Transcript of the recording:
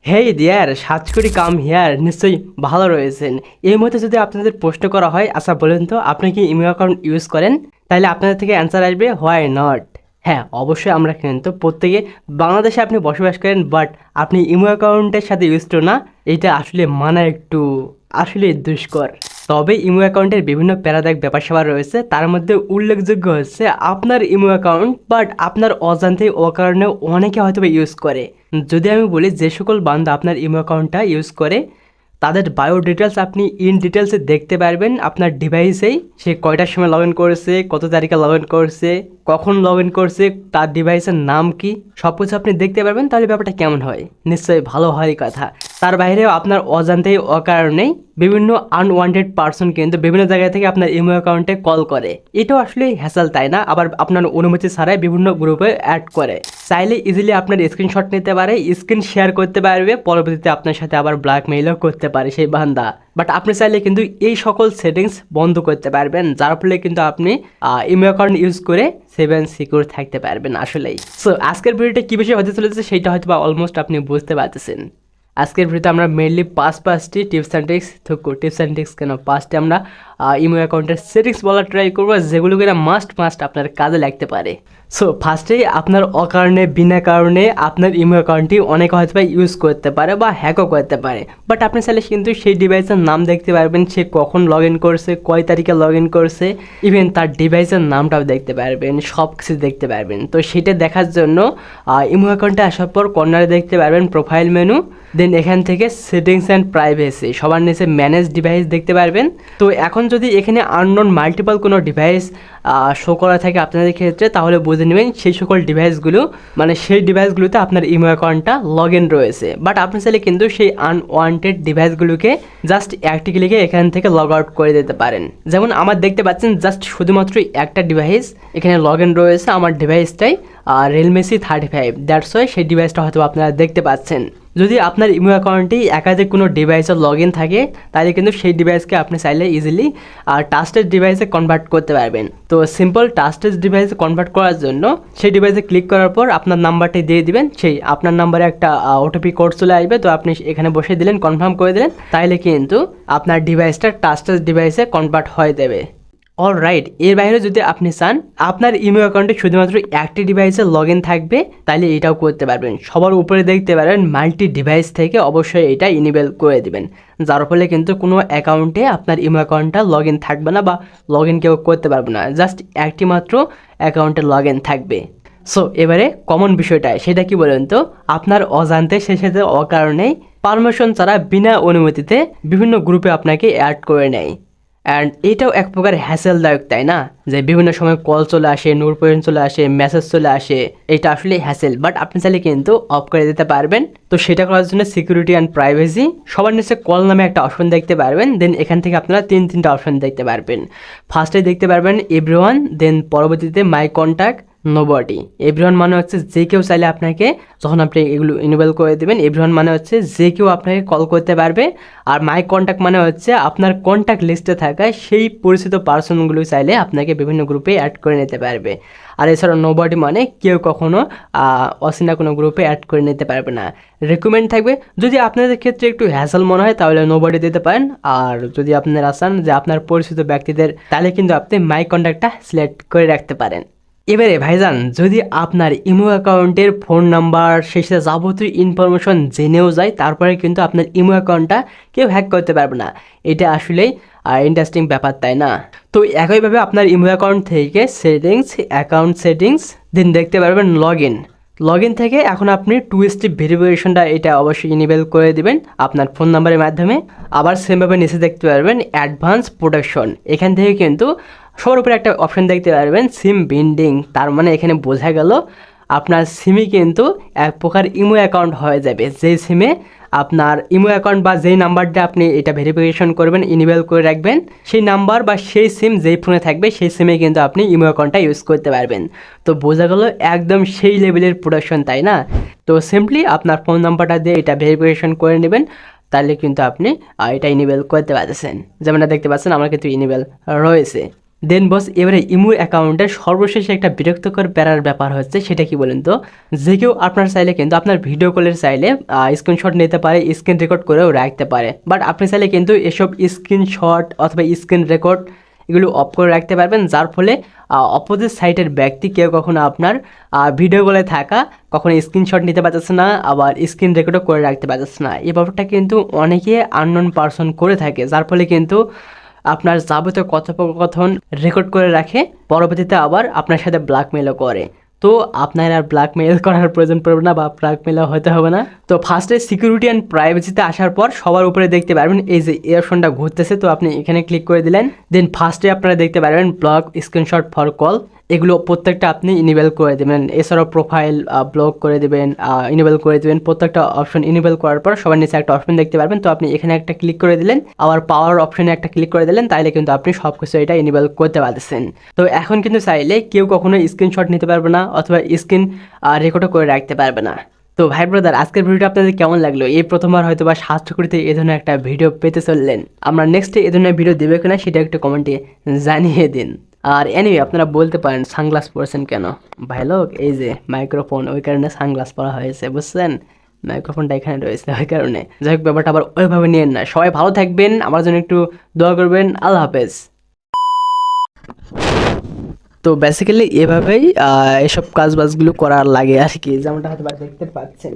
হেই দিয়ার সাতকড়ি come here নিশ্চয়ই ভালো রয়েছেন। এই মুহূর্তে যদি আপনাদের প্রশ্ন করা হয়, আচ্ছা বলেন তো আপনি কি ইমেল অ্যাকাউন্ট ইউজ করেন, তাহলে আপনাদের থেকে অ্যান্সার আসবে হোয়াই নট। হ্যাঁ, অবশ্যই আমরা কিন্তু প্রত্যেকে বাংলাদেশে আপনি বসবাস করেন, বাট আপনি ইমো অ্যাকাউন্টের সাথে ইউজ তো না। এটা আসলে মানা একটু আসলে দুষ্কর। তবে ইমো অ্যাকাউন্টের বিভিন্ন প্যারাদায়ক ব্যাপার স্যাপার রয়েছে, তার মধ্যে উল্লেখযোগ্য হচ্ছে আপনার ইমো অ্যাকাউন্ট বাট আপনার অজান্তে অকারণে অনেকে হয়তো ইউজ করে। যদি আমি বলি যে সকল বান্দা আপনার ইমো অ্যাকাউন্টটা ইউজ করে তাদের বায়ো ডিটেলস আপনি ইন ডিটেলসে দেখতে পারবেন আপনার ডিভাইসেই। সে কয়টার সময় লগ ইন করেছে, কত তারিখে লগ ইন করছে, কখন লগ ইন করছে, তার ডিভাইসের নাম কি, সব কিছু আপনি দেখতে পারবেন। তাহলে ব্যাপারটা কেমন হয়? নিশ্চয়ই ভালো হওয়ারই কথা। তার বাইরেও আপনার অজান্তেই অকারণেই বিভিন্ন আনওয়ান্টেড পার্সন কিন্তু বিভিন্ন জায়গা থেকে আপনার ইমো অ্যাকাউন্টে কল করে। এটাও আসলে হ্যাসেল, তাই না? আবার আপনার অনুমতি ছাড়াই বিভিন্ন গ্রুপে অ্যাড করে। চাইলে ইজিলি আপনার স্ক্রিনশট নিতে পারে, স্ক্রিন শেয়ার করতে পারবে, পরবর্তীতে আপনার সাথে আবার ব্ল্যাকমেইলও করতে পারে সেই বান্দা। বাট আপনি চাইলে কিন্তু এই সকল সেটিংস বন্ধ করতে পারবেন, যার ফলে কিন্তু আপনি ইমো অ্যাকাউন্ট ইউজ করে সেভ অ্যান্ড সিকিউর থাকতে পারবেন আসলেই। সো আজকের ভিডিওটা কী বিষয় হতে চলেছে সেটা হয়তো বা অলমোস্ট আপনি বুঝতে পারতেছেন। আজকের ভিডিওতে আমরা মেনলি পাঁচটি tips and tricks tips and tricks কেন পাঁচটি আমরা ইমো অ্যাকাউন্টের সেটিংস বলার ট্রাই করবো, যেগুলো কিনা মাস্ট আপনার কাজে লাগতে পারে। সো ফার্স্টেই আপনার অকারণে বিনা কারণে আপনার ইমো অ্যাকাউন্টটি অনেকে হয়তো বা ইউজ করতে পারে বা হ্যাকও করতে পারে। বাট আপনি চাইলে কিন্তু সেই ডিভাইসের নাম দেখতে পারবেন, সে কখন লগ ইন করছে, কয় তারিখে লগ ইন করছে, ইভেন তার ডিভাইসের নামটাও দেখতে পারবেন, সব কিছু দেখতে পারবেন। তো সেটা দেখার জন্য ইমো অ্যাকাউন্টে আসার পর কর্নারে দেখতে পারবেন প্রোফাইল মেনু, দেন এখান থেকে সেটিংস অ্যান্ড প্রাইভেসি, সবার নিচে ম্যানেজ ডিভাইস দেখতে পারবেন। তো এখন যদি এখানে আননোন মাল্টিপল কোনো ডিভাইস শো করা থাকে আপনাদের ক্ষেত্রে, তাহলে বুঝে নেবেন সেই সকল ডিভাইসগুলো মানে সেই ডিভাইসগুলোতে আপনার ইমো অ্যাকাউন্টটা লগ ইন রয়েছে। বাট আপনি চাইলে কিন্তু সেই আনওয়ান্টেড ডিভাইসগুলোকে জাস্ট একটি ক্লিকে এখান থেকে লগ আউট করে দিতে পারেন। যেমন আমার দেখতে পাচ্ছেন জাস্ট শুধুমাত্র একটা ডিভাইস এখানে লগ ইন রয়েছে, আমার ডিভাইসটাই রিয়েলমি C35, দ্যাটস ওয়াই সেই ডিভাইসটা হয়তো আপনারা দেখতে পাচ্ছেন। যদি আপনার ইমো অ্যাকাউন্টে একাধিক কোনো ডিভাইসের লগ ইন থাকে, তাহলে কিন্তু সেই ডিভাইসকে আপনি চাইলে ইজিলি টাস্টেড ডিভাইসে কনভার্ট করতে পারবেন। তো সিম্পল টাস্টেড ডিভাইসে কনভার্ট করার জন্য সেই ডিভাইসে ক্লিক করার পর আপনার নাম্বারটি দিয়ে দিবেন, সেই আপনার নাম্বারে একটা ওটিপি কোড চলে আসবে। তো আপনি এখানে বসে দিলেন, কনফার্ম করে দিলেন, তাইলে কিন্তু আপনার ডিভাইসটা টাস্টেড ডিভাইসে কনভার্ট হয়ে যাবে। অলরাইট, এর বাইরে যদি আপনি চান আপনার ইমেল অ্যাকাউন্টে শুধুমাত্র একটি ডিভাইসে লগ ইন থাকবে, তাহলে এটাও করতে পারবেন। সবার উপরে দেখতে পারবেন মাল্টি ডিভাইস থেকে অবশ্যই এটা ইনেবল করে দিবেন, যার ফলে কিন্তু কোনো অ্যাকাউন্টে আপনার ইমেল অ্যাকাউন্টটা লগ ইন থাকবে না বা লগ ইন কেউ করতে পারবে না, জাস্ট একটি মাত্র অ্যাকাউন্টে লগ ইন থাকবে। সো এবারে কমন বিষয়টা সেটা কি বলেন তো? আপনার অজান্তে সে সাথে অকারণেই পারমিশন ছাড়া বিনা অনুমতিতে বিভিন্ন গ্রুপে আপনাকে অ্যাড করে নেয়। অ্যান্ড এটাও এক প্রকার হ্যাসেলদায়ক, তাই না? যে বিভিন্ন সময় কল চলে আসে, নোটিফিকেশন চলে আসে, মেসেজ চলে আসে, এটা আসলে হ্যাসেল। বাট আপনি চাইলে কিন্তু অফ করে দিতে পারবেন। তো সেটা করার জন্য সিকিউরিটি অ্যান্ড প্রাইভেসি, সবার নিচে কল নামে একটা অপশন দেখতে পারবেন। দেন এখান থেকে আপনারা তিনটা অপশন দেখতে পারবেন। ফার্স্টে দেখতে পারবেন এভরিওয়ান, দেন পরবর্তীতে মাই কন্ট্যাক্ট, নোবডি। এভরিওয়ান মানে হচ্ছে যে কেউ চাইলে আপনাকে, যখন আপনি এগুলো ইনেবল করে দেবেন, এভরিওয়ান মানে হচ্ছে যে কেউ আপনাকে কল করতে পারবে। আর মাই কন্ট্যাক্ট মানে হচ্ছে আপনার কন্ট্যাক্ট লিস্টে থাকা সেই পরিচিত পার্সনগুলো চাইলে আপনাকে বিভিন্ন গ্রুপে অ্যাড করে নিতে পারবে। আর এছাড়া নোবডি মানে কেউ কখনো অচেনা কোনো গ্রুপে অ্যাড করে নিতে পারবে না। রেকমেন্ড থাকবে, যদি আপনাদের ক্ষেত্রে একটু হ্যাসেল মনে হয় তাহলে নোবডি দিতে পারেন। আর যদি আপনারা চান যে আপনার পরিচিত ব্যক্তিদের, তাহলে কিন্তু আপনি মাই কন্ট্যাক্টটা সিলেক্ট করে রাখতে পারেন। এবারে ভাইজান, যদি আপনার ইমো অ্যাকাউন্টের ফোন নাম্বার, সেই সাথে যাবতীয় ইনফরমেশন জেনেও যায়, তারপরে কিন্তু আপনার ইমো অ্যাকাউন্টটা কেউ হ্যাক করতে পারবে না। এটা আসলেই ইন্টারেস্টিং ব্যাপার, তাই না? তো একইভাবে আপনার ইমো অ্যাকাউন্ট থেকে সেটিংস, অ্যাকাউন্ট সেটিংস, দেন দেখতে পারবেন লগ ইন থেকে এখন আপনি 2 স্টেপ ভেরিফিকেশনটা এটা অবশ্যই ইনেবল করে দিবেন আপনার ফোন নাম্বারের মাধ্যমে। আবার সেমভাবে নিচে দেখতে পারবেন অ্যাডভান্স প্রোটেকশন, এখান থেকে কিন্তু সবার উপরে একটা অপশন দেখতে পারবেন সিম বিন্ডিং। তার মানে এখানে বোঝা গেল আপনার সিমই কিন্তু এক প্রকার ইমো অ্যাকাউন্ট হয়ে যাবে। যেই সিমে আপনার ইমো অ্যাকাউন্ট বা যেই নাম্বারটা আপনি এটা ভেরিফিকেশন করবেন, ইনেবল করে রাখবেন, সেই নাম্বার বা সেই সিম যেই ফোনে থাকবে সেই সিমে কিন্তু আপনি ইমো অ্যাকাউন্টটা ইউজ করতে পারবেন। তো বোঝা গেল একদম সেই লেভেলের প্রোটেকশন, তাই না? তো সিম্পলি আপনার ফোন নাম্বারটা দিয়ে এটা ভেরিফিকেশন করে নেবেন, তাহলে কিন্তু আপনি এটা ইনেবল করতে পারতেছেন। যেমনটা দেখতে পাচ্ছেন আমার কিন্তু ইনেবল রয়েছে। দেন বস এবারে ইমো অ্যাকাউন্টের সর্বশেষ একটা বিরক্তকর প্যারার ব্যাপার হচ্ছে, সেটা কি বলেন তো, যে কেউ আপনার চাইলে কিন্তু আপনার ভিডিও কলের চাইলে স্ক্রিনশট নিতে পারে, স্ক্রিন রেকর্ড করেও রাখতে পারে। বাট আপনি চাইলে কিন্তু এসব স্ক্রিনশট অথবা স্ক্রিন রেকর্ড এগুলো অফ করে রাখতে পারবেন, যার ফলে অপোজিট সাইটের ব্যক্তি কেউ কখনো আপনার ভিডিও কলে থাকা কখনো স্ক্রিনশট নিতে পারতেছে না, আবার স্ক্রিন রেকর্ডও করে রাখতে পারতেছে না। এই ব্যাপারটা কিন্তু অনেকে আননোন পারসন করে থাকে, যার ফলে কিন্তু আপনার যাবতীয় কথোপকথন রেকর্ড করে রাখে, পরবর্তীতে আবার আপনার সাথে ব্ল্যাকমেলও করে। তো আপনার আর ব্ল্যাকমেল করার প্রয়োজন পড়বে না বা ব্ল্যাকমেলও হতে হবে না। তো ফার্স্টে সিকিউরিটি অ্যান্ড প্রাইভেসিতে আসার পর সবার উপরে দেখতে পারবেন এই যে এই অপশনটা ঘুরতেছে, তো আপনি এখানে ক্লিক করে দিলেন। দেন ফার্স্টে আপনারা দেখতে পারবেন ব্লক স্ক্রিনশট ফর কল, এগুলো প্রত্যেকটা আপনি ইনেবল করে দেবেন। এছাড়াও প্রোফাইল ব্লক করে দেবেন, ইনেবল করে দেবেন। প্রত্যেকটা অপশন ইনেবল করার পর সবার নিচে একটা অপশন দেখতে পারবেন, তো আপনি এখানে একটা ক্লিক করে দিলেন, আবার পাওয়ার অপশনে একটা ক্লিক করে দিলেন, তাইলে কিন্তু আপনি সব কিছু এটা ইনেবল করতে পারতেছেন। তো এখন কিন্তু চাইলে কেউ কখনো স্ক্রিনশট নিতে পারবে না অথবা স্ক্রিন রেকর্ডও করে রাখতে পারবে না। তো ভাই ব্রাদার, আজকের ভিডিওটা আপনাদের কেমন লাগলো? এই প্রথমবার হয়তো বা স্বাস্থ্যকরিতে এই ধরনের একটা ভিডিও পেতে চললেন, আমরা নেক্সটে এই ধরনের ভিডিও দেবে কিনা সেটা একটু কমেন্টে জানিয়ে দিন। আর এনিওয়ে আপনারা বলতে পারেন সানগ্লাস পরেছেন কেন? ভাই লোক, এই যে মাইক্রোফোন, ওই কারণে সানগ্লাস পরা হয়েছে, বুঝছেন? মাইক্রোফোনটা এখানে রয়েছে ওই কারণে। যাই হোক, ব্যাপারটা আবার ওইভাবে নিয়েন না। সবাই ভালো থাকবেন, আমার জন্য একটু দোয়া করবেন। আল্লাহ হাফেজ। তো বেসিক্যালি এভাবেই এসব কাজ বাজগুলো করার লাগে আর কি, যেমনটা হয়তো বা দেখতে পাচ্ছেন।